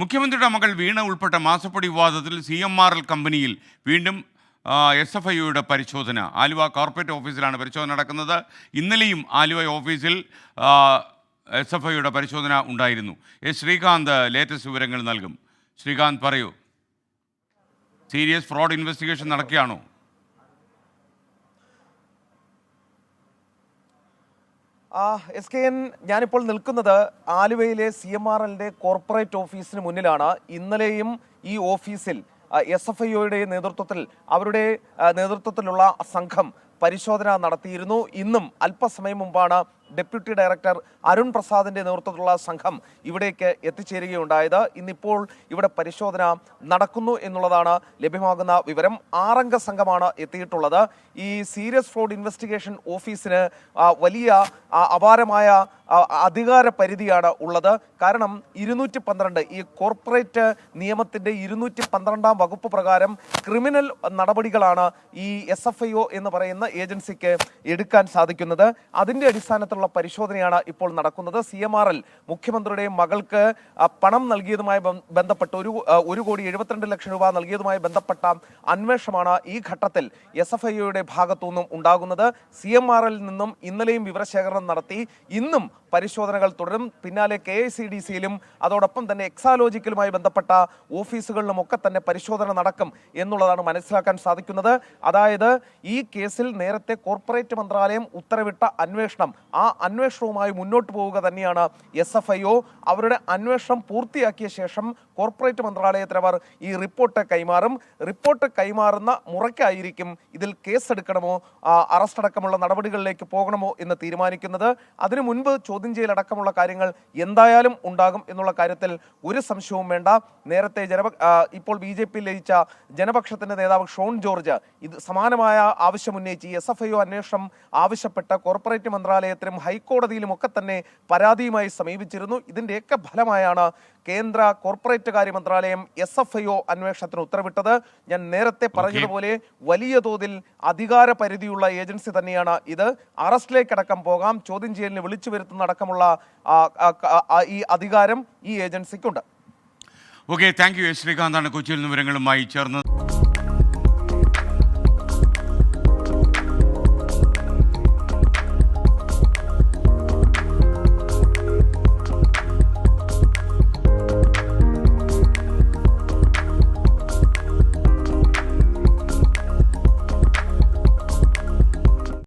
മുഖ്യമന്ത്രിയുടെ മകൾ വീണ ഉൾപ്പെട്ട മാസപ്പടി വിവാദത്തിൽ CMRL കമ്പനിയിൽ വീണ്ടും SFIയുടെ പരിശോധന. ആലുവ കോർപ്പറേറ്റ് ഓഫീസിലാണ് പരിശോധന നടക്കുന്നത്. ഇന്നലെയും ആലുവ ഓഫീസിൽ SFIയുടെ പരിശോധന ഉണ്ടായിരുന്നു. ശ്രീകാന്ത് ലേറ്റസ്റ്റ് വിവരങ്ങൾ നൽകും. ശ്രീകാന്ത് പറയൂ, സീരിയസ് ഫ്രോഡ് ഇൻവെസ്റ്റിഗേഷൻ നടക്കുകയാണോ? SKN, ഞാനിപ്പോൾ നിൽക്കുന്നത് ആലുവയിലെ CMRLന്റെ കോർപ്പറേറ്റ് ഓഫീസിന് മുന്നിലാണ്. ഇന്നലെയും ഈ ഓഫീസിൽ SFIയുടെ നേതൃത്വത്തിൽ അവരുടെ നേതൃത്വത്തിലുള്ള സംഘം പരിശോധന നടത്തിയിരുന്നു. ഇന്നും അല്പസമയം മുമ്പാണ് ഡെപ്യൂട്ടി ഡയറക്ടർ അരുൺ പ്രസാദിന്റെ നേതൃത്വത്തിലുള്ള സംഘം ഇവിടേക്ക് എത്തിച്ചേരുകയുണ്ടായത്. ഇന്നിപ്പോൾ ഇവിടെ പരിശോധന നടക്കുന്നു എന്നുള്ളതാണ് ലഭ്യമാകുന്ന വിവരം. 6 അംഗ സംഘമാണ് എത്തിയിട്ടുള്ളത്. ഈ സീരിയസ് ഫ്രോഡ് ഇൻവെസ്റ്റിഗേഷൻ ഓഫീസിന് വലിയ അപാരമായ അധികാര പരിധിയാണ് ഉള്ളത്. കാരണം 212 ഈ കോർപ്പറേറ്റ് നിയമത്തിന്റെ 212-ാം വകുപ്പ് പ്രകാരം ക്രിമിനൽ നടപടികളാണ് ഈ SFIO എന്ന് പറയുന്ന ഏജൻസിക്ക് എടുക്കാൻ സാധിക്കുന്നത്. അതിന്റെ അടിസ്ഥാനത്തിലുള്ള പരിശോധനയാണ് ഇപ്പോൾ നടക്കുന്നത്. CMRL മുഖ്യമന്ത്രിയുടെ മകൾക്ക് പണം നൽകിയതുമായി ബന്ധപ്പെട്ട് 1,72,00,000 രൂപ നൽകിയതുമായി ബന്ധപ്പെട്ട അന്വേഷണമാണ് ഈ ഘട്ടത്തിൽ SFIയുടെ ഭാഗത്തുനിന്നും ഉണ്ടാകുന്നത്. CMRL നിന്നും ഇന്നലെയും വിവരശേഖരണം നടത്തി. ഇന്നും പരിശോധനകൾ തുടരും. പിന്നാലെ KICDCയിലും അതോടൊപ്പം തന്നെ എക്സാലോജിക്കലുമായി ബന്ധപ്പെട്ട ഓഫീസുകളിലുമൊക്കെ തന്നെ പരിശോധന നടക്കും എന്നുള്ളതാണ് മനസ്സിലാക്കാൻ സാധിക്കുന്നത്. അതായത് ഈ കേസിൽ നേരത്തെ കോർപ്പറേറ്റ് മന്ത്രാലയം ഉത്തരവിട്ട അന്വേഷണം, ആ അന്വേഷണവുമായി മുന്നോട്ട് പോവുക തന്നെയാണ് SFIO. അവരുടെ അന്വേഷണം പൂർത്തിയാക്കിയ ശേഷം കോർപ്പറേറ്റ് മന്ത്രാലയത്തിന് അവർ ഈ റിപ്പോർട്ട് കൈമാറും. റിപ്പോർട്ട് കൈമാറുന്ന മുറയ്ക്കായിരിക്കും ഇതിൽ കേസെടുക്കണമോ അറസ്റ്റ് അടക്കമുള്ള നടപടികളിലേക്ക് പോകണമോ എന്ന് തീരുമാനിക്കുന്നത്. അതിനു മുൻപ് ചോദ്യം ചെയ്യലടക്കമുള്ള കാര്യങ്ങൾ എന്തായാലും ഉണ്ടാകും എന്നുള്ള കാര്യത്തിൽ ഒരു സംശയവും വേണ്ട. നേരത്തെ ഇപ്പോൾ BJP ലയിച്ച ജനപക്ഷത്തിന്റെ നേതാവ് ഷോൺ ജോർജ് ഇത് സമാനമായ ആവശ്യം ഉന്നയിച്ച് SFIO അന്വേഷണം ആവശ്യപ്പെട്ട കോർപ്പറേറ്റ് മന്ത്രാലയത്തിലും ഹൈക്കോടതിയിലും ഒക്കെ തന്നെ പരാതിയുമായി സമീപിച്ചിരുന്നു. ഇതിന്റെയൊക്കെ ഫലമായാണ് കേന്ദ്ര കോർപ്പറേറ്റ് കാര്യ മന്ത്രാലയം SFIO അന്വേഷണത്തിന് ഉത്തരവിട്ടത്. ഞാൻ നേരത്തെ പറഞ്ഞതുപോലെ വലിയ തോതിൽ അധികാര പരിധിയുള്ള ഏജൻസി തന്നെയാണ് ഇത്. അറസ്റ്റിലേക്കടക്കം പോകാം, ചോദ്യം ചെയ്യലിന് വിളിച്ചു വരുത്തുന്ന അടക്കമുള്ള ഈ അധികാരം ഈ ഏജൻസിക്കുണ്ട്. Okay, thank you. ശ്രീകാന്താണ് കൊച്ചിയിൽ നിന്ന് വിവരങ്ങളുമായി ചേർന്നത്.